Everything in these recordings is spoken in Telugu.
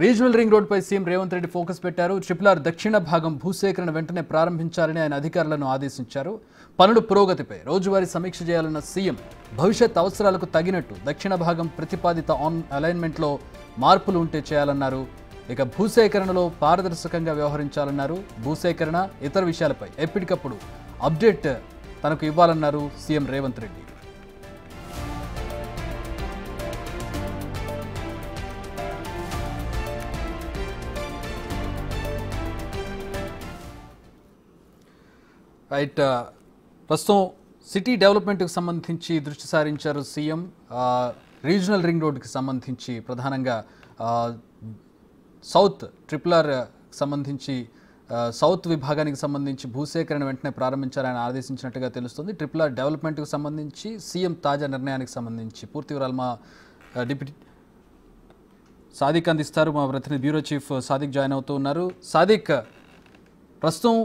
రీజనల్ రింగ్ రోడ్ పై సీఎం రేవంత్ రెడ్డి ఫోకస్ పెట్టారు. ట్రిపుల్ దక్షిణ భాగం భూసేకరణ వెంటనే ప్రారంభించాలని ఆయన అధికారులను ఆదేశించారు. పనుల పురోగతిపై రోజువారీ సమీక్ష చేయాలన్న సీఎం భవిష్యత్ అవసరాలకు తగినట్టు దక్షిణ భాగం ప్రతిపాదిత అలైన్మెంట్లో మార్పులు ఉంటే చేయాలన్నారు. ఇక భూసేకరణలో పారదర్శకంగా వ్యవహరించాలన్నారు. భూసేకరణ ఇతర విషయాలపై ఎప్పటికప్పుడు అప్డేట్ తనకు ఇవ్వాలన్నారు సీఎం రేవంత్ రెడ్డి. రైట్, ప్రస్తుతం సిటీ డెవలప్మెంట్కి సంబంధించి దృష్టి సారించారు సీఎం. రీజనల్ రింగ్ రోడ్కి సంబంధించి ప్రధానంగా సౌత్ ట్రిపుల్ సంబంధించి సౌత్ విభాగానికి సంబంధించి భూసేకరణ వెంటనే ప్రారంభించాలని ఆదేశించినట్టుగా తెలుస్తుంది. ట్రిపుల్ డెవలప్మెంట్కి సంబంధించి సీఎం తాజా నిర్ణయానికి సంబంధించి పూర్తి వివరాలు మా డిప్యూటీ సాదిక్ అందిస్తారు. మా ప్రతినిధి బ్యూరో చీఫ్ సాదిక్ జాయిన్ అవుతూ ఉన్నారు. సాదిక్, ప్రస్తుతం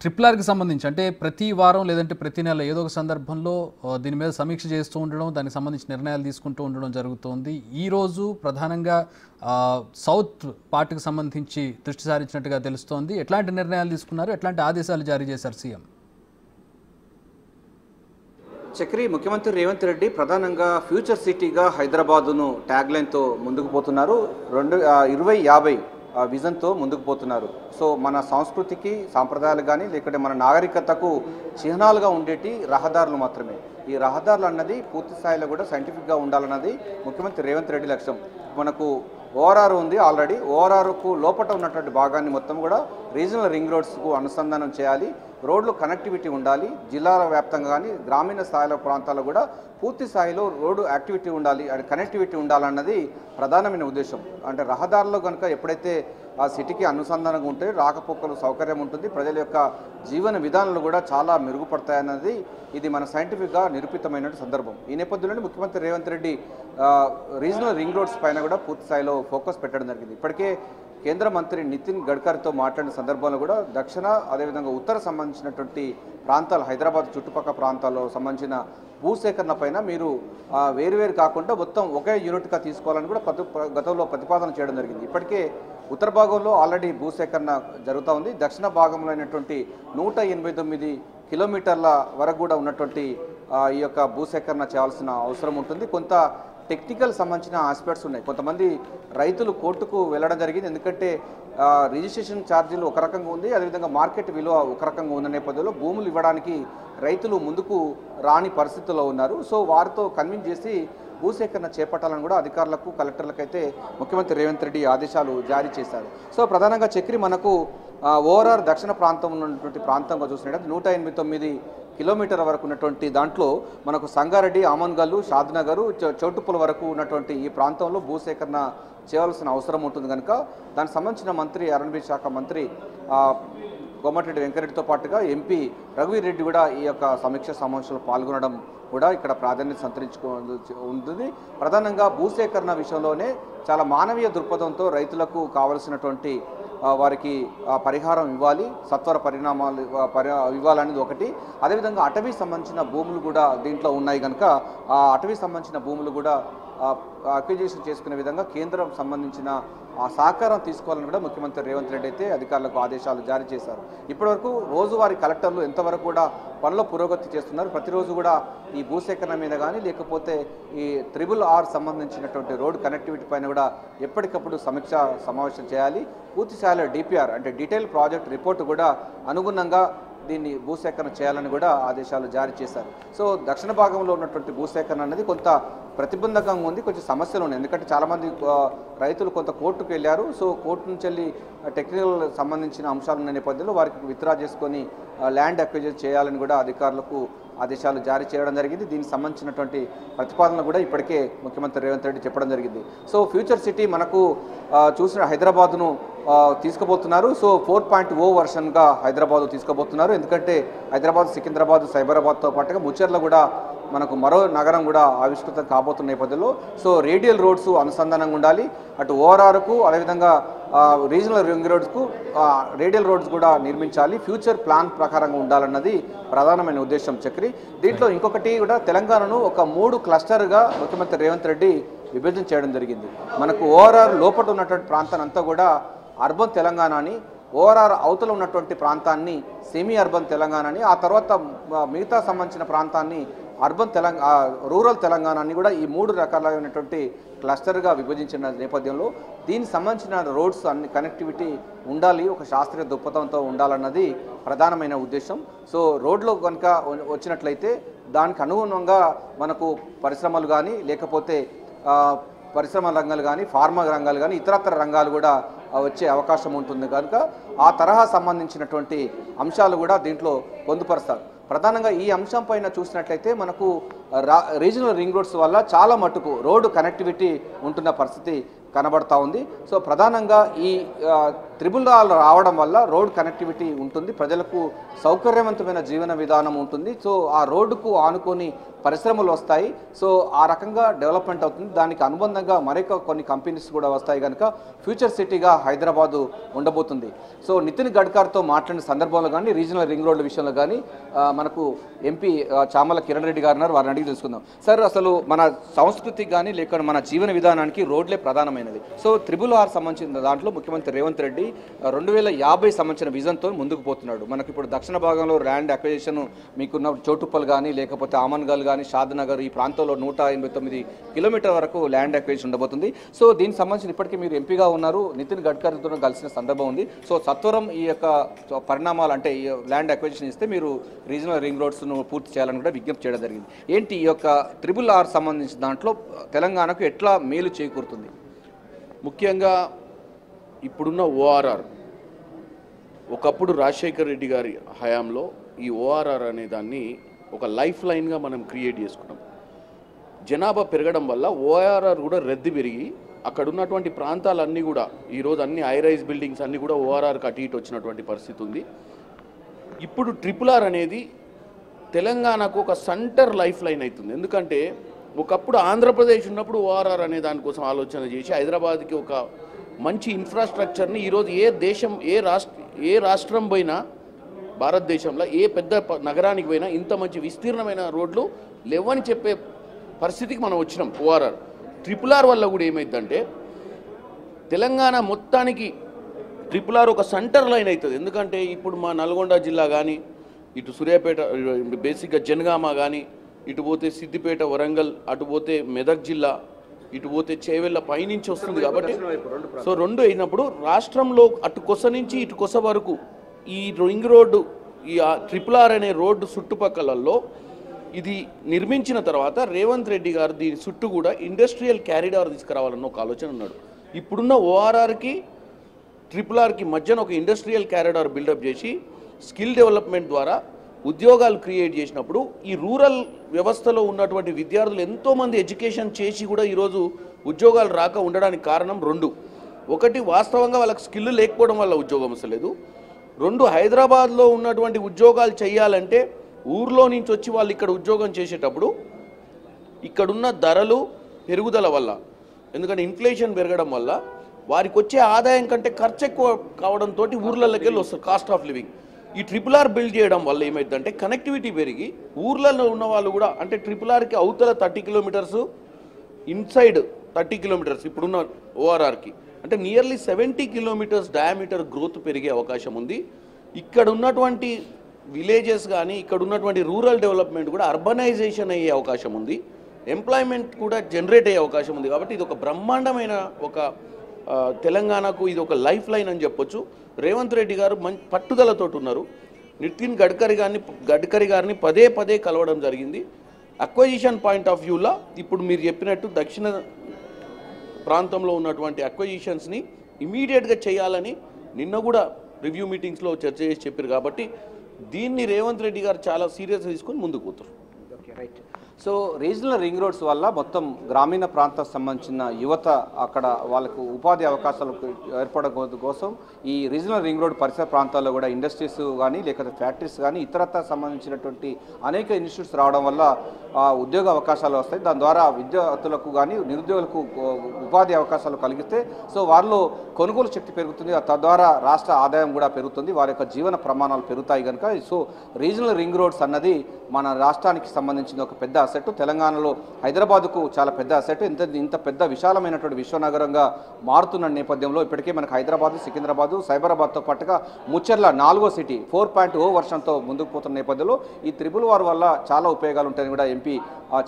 ట్రిపుల్ఆర్కి సంబంధించి అంటే ప్రతి వారం లేదంటే ప్రతి నెల ఏదో ఒక సందర్భంలో దీని మీద సమీక్ష చేస్తూ ఉండడం, దానికి సంబంధించి నిర్ణయాలు తీసుకుంటూ ఉండడం జరుగుతోంది. ఈరోజు ప్రధానంగా సౌత్ పార్ట్కి సంబంధించి దృష్టి సారించినట్టుగా తెలుస్తోంది. ఎట్లాంటి నిర్ణయాలు తీసుకున్నారు, ఎట్లాంటి ఆదేశాలు జారీ చేశారు సీఎం? చక్రి, ముఖ్యమంత్రి రేవంత్ రెడ్డి ప్రధానంగా ఫ్యూచర్ సిటీగా హైదరాబాదును ట్యాగ్లైన్తో ముందుకు పోతున్నారు. 2050 విజన్తో ముందుకు పోతున్నారు. సో మన సంస్కృతికి సాంప్రదాయాలు కానీ లేకుంటే మన నాగరికతకు చిహ్నాలుగా ఉండేటి రహదారులు మాత్రమే. ఈ రహదారులు అన్నది పూర్తి స్థాయిలో కూడా సైంటిఫిక్గా ఉండాలన్నది ముఖ్యమంత్రి రేవంత్ రెడ్డి లక్ష్యం. మనకు ఓఆర్ఆర్ ఉంది, ఆల్రెడీ ఓఆర్ఆర్కు లోపల ఉన్నటువంటి భాగాన్ని మొత్తం కూడా రీజనల్ రింగ్ రోడ్స్కు అనుసంధానం చేయాలి. రోడ్లు కనెక్టివిటీ ఉండాలి. జిల్లాల వ్యాప్తంగా కానీ గ్రామీణ స్థాయిలో ప్రాంతాల్లో కూడా పూర్తి స్థాయిలో రోడ్డు యాక్టివిటీ ఉండాలి, అది కనెక్టివిటీ ఉండాలన్నది ప్రధానమైన ఉద్దేశం. అంటే రహదారుల్లో కనుక ఎప్పుడైతే ఆ సిటీకి అనుసంధానంగా ఉంటే రాకపోకలు సౌకర్యం ఉంటుంది, ప్రజల యొక్క జీవన విధానాలు కూడా చాలా మెరుగుపడతాయన్నది ఇది మన సైంటిఫిక్గా నిరూపితమైన సందర్భం. ఈ నేపథ్యంలోనే ముఖ్యమంత్రి Revanth Reddy regional ring roads పైన కూడా పూర్తి స్థాయిలో ఫోకస్ పెట్టడం జరిగింది. ఇప్పటికే కేంద్ర మంత్రి నితిన్ గడ్కరీతో మాట్లాడిన సందర్భంలో కూడా దక్షిణ అదేవిధంగా ఉత్తర సంబంధించినటువంటి ప్రాంతాలు, హైదరాబాద్ చుట్టుపక్కల ప్రాంతాల్లో సంబంధించిన భూసేకరణ పైన మీరు వేరువేరు కాకుండా మొత్తం ఒకే యూనిట్గా తీసుకోవాలని కూడా గతంలో ప్రతిపాదన చేయడం జరిగింది. ఇప్పటికే ఉత్తర భాగంలో ఆల్రెడీ భూసేకరణ జరుగుతూ ఉంది. దక్షిణ భాగంలో అయినటువంటి 189 కిలోమీటర్ల వరకు కూడా ఉన్నటువంటి ఈ యొక్క భూసేకరణ చేయాల్సిన అవసరం ఉంటుంది. కొంత టెక్నికల్ సంబంధించిన ఆస్పెక్ట్స్ ఉన్నాయి. కొంతమంది రైతులు కోర్టుకు వెళ్ళడం జరిగింది. ఎందుకంటే రిజిస్ట్రేషన్ ఛార్జీలు ఒక రకంగా ఉంది, అదేవిధంగా మార్కెట్ విలువ ఒక రకంగా ఉన్న నేపథ్యంలో భూములు ఇవ్వడానికి రైతులు ముందుకు రాని పరిస్థితుల్లో ఉన్నారు. సో వారితో కన్విన్స్ చేసి భూసేకరణ చేపట్టాలని కూడా అధికారులకు, కలెక్టర్లకు అయితే ముఖ్యమంత్రి రేవంత్ రెడ్డి ఆదేశాలు జారీ చేశారు. సో ప్రధానంగా చక్రి మనకు ఓఆర్ఆర్ దక్షిణ ప్రాంతం ఉన్నటువంటి ప్రాంతంగా చూసినట్టు 189 కిలోమీటర్ల వరకు ఉన్నటువంటి దాంట్లో మనకు సంగారెడ్డి, ఆమన్గల్లు, షాద్నగరు, చౌటుప్పల వరకు ఉన్నటువంటి ఈ ప్రాంతంలో భూసేకరణ చేయాల్సిన అవసరం ఉంటుంది. కనుక దానికి సంబంధించిన మంత్రి అరణ్య శాఖ మంత్రి కోమటిరెడ్డి వెంకరెడ్డితో పాటుగా ఎంపీ రఘువీర్ రెడ్డి కూడా ఈ యొక్క సమీక్ష సమావేశంలో పాల్గొనడం కూడా ఇక్కడ ప్రాధాన్యత సంతరించుకో ఉంటుంది. ప్రధానంగా భూసేకరణ విషయంలోనే చాలా మానవీయ దృక్పథంతో రైతులకు కావలసినటువంటి వారికి పరిహారం ఇవ్వాలి, సత్వర పరిణామాలు ఇవ్వాలనేది ఒకటి. అదేవిధంగా అటవీ సంబంధించిన భూములు కూడా దీంట్లో ఉన్నాయి కనుక ఆ అటవీ సంబంధించిన భూములు కూడా అక్విజిషన్ చేసుకునే విధంగా కేంద్రం సంబంధించిన సహకారం తీసుకోవాలని కూడా ముఖ్యమంత్రి రేవంత్ రెడ్డి అయితే అధికారులకు ఆదేశాలు జారీ చేశారు. ఇప్పటివరకు రోజువారీ కలెక్టర్లు ఎంతవరకు కూడా పనుల పురోగతి చేస్తున్నారు, ప్రతిరోజు కూడా ఈ భూసేకరణ మీద కానీ లేకపోతే ఈ RRR సంబంధించినటువంటి రోడ్ కనెక్టివిటీ పైన కూడా ఎప్పటికప్పుడు సమీక్ష సమావేశం చేయాలి. పూర్తి స్థాయిలో DPR అంటే డీటెయిల్ ప్రాజెక్ట్ రిపోర్టు కూడా అనుగుణంగా దీన్ని భూసేకరణ చేయాలని కూడా ఆదేశాలు జారీ చేశారు. సో దక్షిణ భాగంలో ఉన్నటువంటి భూసేకరణ అనేది కొంత ప్రతిబంధకంగా ఉంది, కొంచెం సమస్యలు ఉన్నాయి. ఎందుకంటే చాలామంది రైతులు కొంత కోర్టుకు వెళ్ళారు. సో కోర్టు నుంచి వెళ్ళి టెక్నికల్ సంబంధించిన అంశాలు ఉన్న నేపథ్యంలో వారికి విత్డ్రా చేసుకొని ల్యాండ్ అక్విజిషన్ చేయాలని కూడా అధికారులకు ఆదేశాలు జారీ చేయడం జరిగింది. దీనికి సంబంధించినటువంటి ప్రతిపాదనలు కూడా ఇప్పటికే ముఖ్యమంత్రి రేవంత్ రెడ్డి చెప్పడం జరిగింది. సో ఫ్యూచర్ సిటీ మనకు చూసిన హైదరాబాద్ను తీసుకుపోతున్నారు. సో 4.0 వర్షన్గా హైదరాబాద్ తీసుకుపోతున్నారు. ఎందుకంటే హైదరాబాద్, సికింద్రాబాద్, సైబరాబాద్తో పాటుగా ముచ్చర్ల కూడా మనకు మరో నగరం కూడా ఆవిష్కృతం కాబోతున్న నేపథ్యంలో సో రేడియల్ రోడ్స్ అనుసంధానంగా ఉండాలి. అటు ఓఆర్ఆర్కు అదేవిధంగా రీజనల్ రింగ్ రోడ్స్కు రేడియల్ రోడ్స్ కూడా నిర్మించాలి. ఫ్యూచర్ ప్లాన్ ప్రకారంగా ఉండాలన్నది ప్రధానమైన ఉద్దేశం చక్రి. దీంట్లో ఇంకొకటి కూడా తెలంగాణను ఒక 3 క్లస్టర్గా ముఖ్యమంత్రి రేవంత్ రెడ్డి విభజన చేయడం జరిగింది. మనకు ఓఆర్ఆర్ లోపల ఉన్నటువంటి ప్రాంతాన్ని అంతా కూడా అర్బన్ తెలంగాణని, ఓఆర్ఆర్ అవతల ఉన్నటువంటి ప్రాంతాన్ని సెమీ అర్బన్ తెలంగాణని, ఆ తర్వాత మిగతా సంబంధించిన ప్రాంతాన్ని రూరల్ తెలంగాణని కూడా ఈ 3 రకాలైనటువంటి క్లస్టర్గా విభజించిన నేపథ్యంలో దీనికి సంబంధించిన రోడ్స్ అన్ని కనెక్టివిటీ ఉండాలి, ఒక శాస్త్రీయ దృక్పథంతో ఉండాలన్నది ప్రధానమైన ఉద్దేశం. సో రోడ్లో కనుక వచ్చినట్లయితే దానికి అనుగుణంగా మనకు పరిశ్రమలు కానీ, లేకపోతే పరిశ్రమ రంగాలు కానీ, ఫార్మా రంగాలు కానీ, ఇతరత్ర రంగాలు కూడా వచ్చే అవకాశం ఉంటుంది కనుక ఆ తరహా సంబంధించినటువంటి అంశాలు కూడా దీంట్లో పొందుపరుస్తారు. ప్రధానంగా ఈ అంశం పైన చూసినట్లయితే మనకు రీజనల్ రింగ్ రోడ్స్ వల్ల చాలా మటుకు రోడ్డు కనెక్టివిటీ ఉంటున్న పరిస్థితి కనబడతా ఉంది. సో ప్రధానంగా ఈ త్రిబుల్ రావడం వల్ల రోడ్ కనెక్టివిటీ ఉంటుంది, ప్రజలకు సౌకర్యవంతమైన జీవన విధానం ఉంటుంది. సో ఆ రోడ్డుకు ఆనుకొని పరిశ్రమలు వస్తాయి. సో ఆ రకంగా డెవలప్మెంట్ అవుతుంది. దానికి అనుబంధంగా మరొక కొన్ని కంపెనీస్ కూడా వస్తాయి కనుక ఫ్యూచర్ సిటీగా హైదరాబాదు ఉండబోతుంది. సో నితిన్ గడ్కర్తో మాట్లాడిన సందర్భంలో కానీ, రీజనల్ రింగ్ రోడ్ల విషయంలో కానీ మనకు ఎంపీ చామల కిరణ్ రెడ్డి గారు ఉన్నారు, వారిని అడిగి తెలుసుకుందాం. సార్, అసలు మన సంస్కృతికి కానీ లేక మన జీవన విధానానికి రోడ్లే ప్రధానమైనది. సో RRR సంబంధించిన దాంట్లో ముఖ్యమంత్రి రేవంత్ రెడ్డి 2050 సంబంధించిన విజన్తో ముందుకు పోతున్నాడు. మనకి ఇప్పుడు దక్షిణ భాగంలో ల్యాండ్ అక్విజిషన్ మీకున్న చోటుప్పల్ కానీ, లేకపోతే ఆమన్గల్ కానీ, షాద్నగర్ ఈ ప్రాంతంలో 189 కిలోమీటర్ వరకు ల్యాండ్ అక్విజిషన్ ఉండబోతుంది. సో దీనికి సంబంధించిన ఇప్పటికీ మీరు ఎంపీగా ఉన్నారు, నితిన్ గడ్కరీతో కలిసిన సందర్భం ఉంది. సో సత్వరం ఈ యొక్క పరిణామాలు అంటే ఈ ల్యాండ్ అక్విజిషన్ ఇస్తే మీరు రీజనల్ రింగ్ రోడ్స్ను పూర్తి చేయాలని కూడా విజ్ఞప్తి చేయడం జరిగింది. ఏంటి ఈ యొక్క RRR సంబంధించిన దాంట్లో తెలంగాణకు ఎట్లా మేలు చేకూరుతుంది? ముఖ్యంగా ఇప్పుడున్న ఓఆర్ఆర్ ఒకప్పుడు రాజశేఖర్ రెడ్డి గారి హయాంలో ఈ ఓఆర్ఆర్ అనే దాన్ని ఒక లైఫ్ లైన్గా మనం క్రియేట్ చేసుకున్నాం. జనాభా పెరగడం వల్ల ఓఆర్ఆర్ కూడా రద్దీ పెరిగి అక్కడ ఉన్నటువంటి ప్రాంతాలన్నీ కూడా ఈరోజు అన్ని హైరైజ్ బిల్డింగ్స్ అన్నీ కూడా ఓఆర్ఆర్కి అటు ఇటు వచ్చినటువంటి పరిస్థితి ఉంది. ఇప్పుడు RRR అనేది తెలంగాణకు ఒక సెంటర్ లైఫ్ లైన్ అవుతుంది. ఎందుకంటే ఒకప్పుడు ఆంధ్రప్రదేశ్ ఉన్నప్పుడు ఓఆర్ఆర్ అనే దానికోసం ఆలోచన చేసి హైదరాబాద్కి ఒక మంచి ఇన్ఫ్రాస్ట్రక్చర్ని ఈరోజు ఏ రాష్ట్రం పోయినా భారతదేశంలో ఏ పెద్ద నగరానికి పోయినా ఇంత మంచి విస్తీర్ణమైన రోడ్లు లేవని చెప్పే పరిస్థితికి మనం వచ్చినాం. ఓఆర్ఆర్ RRR వల్ల కూడా ఏమైందంటే తెలంగాణ మొత్తానికి RRR ఒక సెంటర్ లైన్ అవుతుంది. ఎందుకంటే ఇప్పుడు మా నల్గొండ జిల్లా కానీ, ఇటు సూర్యాపేట బేసిక్గా జనగామ కానీ, ఇటు పోతే సిద్దిపేట, వరంగల్, అటు పోతే మెదక్ జిల్లా, ఇటు పోతే చేవెళ్ళ పైనుంచి వస్తుంది కాబట్టి సో రెండు అయినప్పుడు రాష్ట్రంలో అటు కొస నుంచి ఇటు కొస వరకు ఈ రింగ్ రోడ్డు ఈ RRR అనే రోడ్డు చుట్టుపక్కలలో ఇది నిర్మించిన తర్వాత రేవంత్ రెడ్డి గారు దీని చుట్టూ కూడా ఇండస్ట్రియల్ క్యారిడార్ తీసుకురావాలన్న ఒక ఆలోచన ఉన్నాడు. ఇప్పుడున్న ఓఆర్ఆర్కి RRRకి మధ్యన ఒక ఇండస్ట్రియల్ క్యారిడార్ బిల్డప్ చేసి స్కిల్ డెవలప్మెంట్ ద్వారా ఉద్యోగాలు క్రియేట్ చేసినప్పుడు ఈ రూరల్ వ్యవస్థలో ఉన్నటువంటి విద్యార్థులు ఎంతోమంది ఎడ్యుకేషన్ చేసి కూడా ఈరోజు ఉద్యోగాలు రాక ఉండడానికి కారణం 2. ఒకటి, వాస్తవంగా వాళ్ళకి స్కిల్ లేకపోవడం వల్ల ఉద్యోగం వస్తలేదు. 2, హైదరాబాద్లో ఉన్నటువంటి ఉద్యోగాలు చేయాలంటే ఊర్లో నుంచి వచ్చి వాళ్ళు ఇక్కడ ఉద్యోగం చేసేటప్పుడు ఇక్కడున్న ధరలు పెరుగుదల వల్ల, ఎందుకంటే ఇన్ఫ్లేషన్ పెరగడం వల్ల వారికి వచ్చే ఆదాయం కంటే ఖర్చు ఎక్కువ కావడంతో ఊర్లలోకి వెళ్ళి వస్తారు కాస్ట్ ఆఫ్ లివింగ్. ఈ RRR బిల్డ్ చేయడం వల్ల ఏమైందంటే కనెక్టివిటీ పెరిగి ఊర్లలో ఉన్న వాళ్ళు కూడా అంటే RRRకి అవతల 30 కిలోమీటర్స్, ఇన్సైడ్ 30 కిలోమీటర్స్ ఇప్పుడున్న ఓఆర్ఆర్కి అంటే నియర్లీ 70 కిలోమీటర్స్ డయామీటర్ గ్రోత్ పెరిగే అవకాశం ఉంది. ఇక్కడ ఉన్నటువంటి విలేజెస్ కానీ ఇక్కడ ఉన్నటువంటి రూరల్ డెవలప్మెంట్ కూడా అర్బనైజేషన్ అయ్యే అవకాశం ఉంది, ఎంప్లాయ్మెంట్ కూడా జనరేట్ అయ్యే అవకాశం ఉంది. కాబట్టి ఇది ఒక బ్రహ్మాండమైన ఒక తెలంగాణకు ఇది ఒక లైఫ్ లైన్ అని చెప్పొచ్చు. రేవంత్ రెడ్డి గారు మంచి పట్టుదలతో ఉన్నారు. నితిన్ గడ్కరీ గారిని పదే పదే కలవడం జరిగింది. అక్వజిషన్ పాయింట్ ఆఫ్ వ్యూలో ఇప్పుడు మీరు చెప్పినట్టు దక్షిణ ప్రాంతంలో ఉన్నటువంటి అక్వజిషన్స్ని ఇమీడియట్గా చేయాలని నిన్న కూడా రివ్యూ మీటింగ్స్లో చర్చ చేసి చెప్పారు. కాబట్టి దీన్ని రేవంత్ రెడ్డి గారు చాలా సీరియస్గా తీసుకొని ముందుకు పోతారు. Okay, right. So regional ring roads వల్ల మొత్తం గ్రామీణ ప్రాంతాలకు సంబంధించిన యువత అక్కడ వాళ్ళకు ఉపాధి అవకాశాలు ఏర్పడడం కోసం ఈ రీజనల్ రింగ్ రోడ్ పరిసర ప్రాంతాల్లో కూడా ఇండస్ట్రీస్ కానీ లేకపోతే ఫ్యాక్టరీస్ కానీ ఇతరత్ర సంబంధించినటువంటి అనేక ఇన్స్టిట్యూట్స్ రావడం వల్ల ఉద్యోగ అవకాశాలు వస్తాయి. దాని ద్వారా విద్యార్థులకు కానీ నిరుద్యోగులకు ఉపాధి అవకాశాలు కలిగితే సో వారిలో కొనుగోలు శక్తి పెరుగుతుంది. తద్వారా రాష్ట్ర ఆదాయం కూడా పెరుగుతుంది, వారి యొక్క జీవన ప్రమాణాలు పెరుగుతాయి కనుక సో రీజనల్ రింగ్ రోడ్స్ అన్నది మన రాష్ట్రానికి సంబంధించిన ఒక పెద్ద అసెట్. తెలంగాణలో హైదరాబాద్కు చాలా పెద్ద అసెట్. ఇంత పెద్ద విశాలమైనటువంటి విశ్వనగరంగా మారుతున్న నేపథ్యంలో ఇప్పటికే మనకు హైదరాబాద్, సికింద్రాబాద్, సైబరాబాద్తో పాటుగా ముచ్చర్ల 4వ సిటీ 4.0 వర్షన్తో ముందుకు పోతున్న నేపథ్యంలో ఈ R వల్ల చాలా ఉపయోగాలు ఉంటాయని కూడా ఎంపీ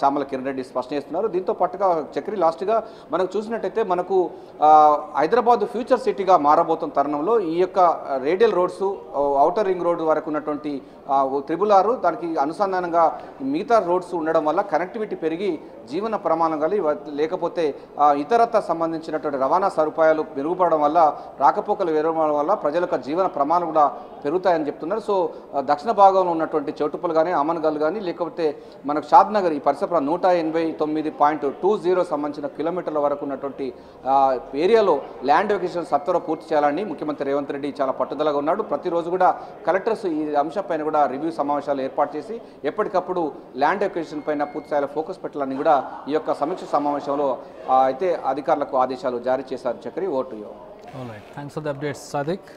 చామల కిరణ్ రెడ్డి స్పష్టం చేస్తున్నారు. దీంతో పాటుగా చక్రి లాస్ట్గా మనకు చూసినట్టయితే మనకు హైదరాబాద్ ఫ్యూచర్ సిటీగా మారబోతున్న తరుణంలో ఈ యొక్క radial roads, outer ring road వరకు ఉన్నటువంటి R దానికి అనుసంధానంగా మిగతా రోడ్స్ ఉండడం వల్ల కనెక్టివిటీ పెరిగి జీవన ప్రమాణం కలిగి, లేకపోతే ఇతరత్ర సంబంధించినటువంటి రవాణా సదుపాయాలు మెరుగుపడడం వల్ల, రాకపోకలు పెరగడం వల్ల ప్రజల యొక్క జీవన ప్రమాణం కూడా పెరుగుతాయని చెప్తున్నారు. సో దక్షిణ భాగంలో ఉన్నటువంటి చౌటుప్పల్ కానీ, అమన్గల్ కానీ, లేకపోతే మనకు షాద్ నగర్ ఈ పరిసర 189.20 సంబంధించిన కిలోమీటర్ల వరకు ఉన్నటువంటి ఏరియాలో ల్యాండ్ ఎక్విజిషన్ సత్వరం పూర్తి చేయాలని ముఖ్యమంత్రి రేవంత్ రెడ్డి చాలా పట్టుదలగా ఉన్నాడు. ప్రతిరోజు కూడా కలెక్టర్స్ ఈ అంశంపైన కూడా రివ్యూ సమావేశాలు ఏర్పాటు చేసి ఎప్పటికప్పుడు ల్యాండ్ ఎక్విజిషన్ పైన పూర్తి స్థాయిలో ఫోకస్ పెట్టాలని కూడా ఈ యొక్క సమీక్ష సమావేశంలో అయితే అధికారులకు ఆదేశాలు జారీ చేశారు. Chakri, vote. Thanks for the updates Sadiq.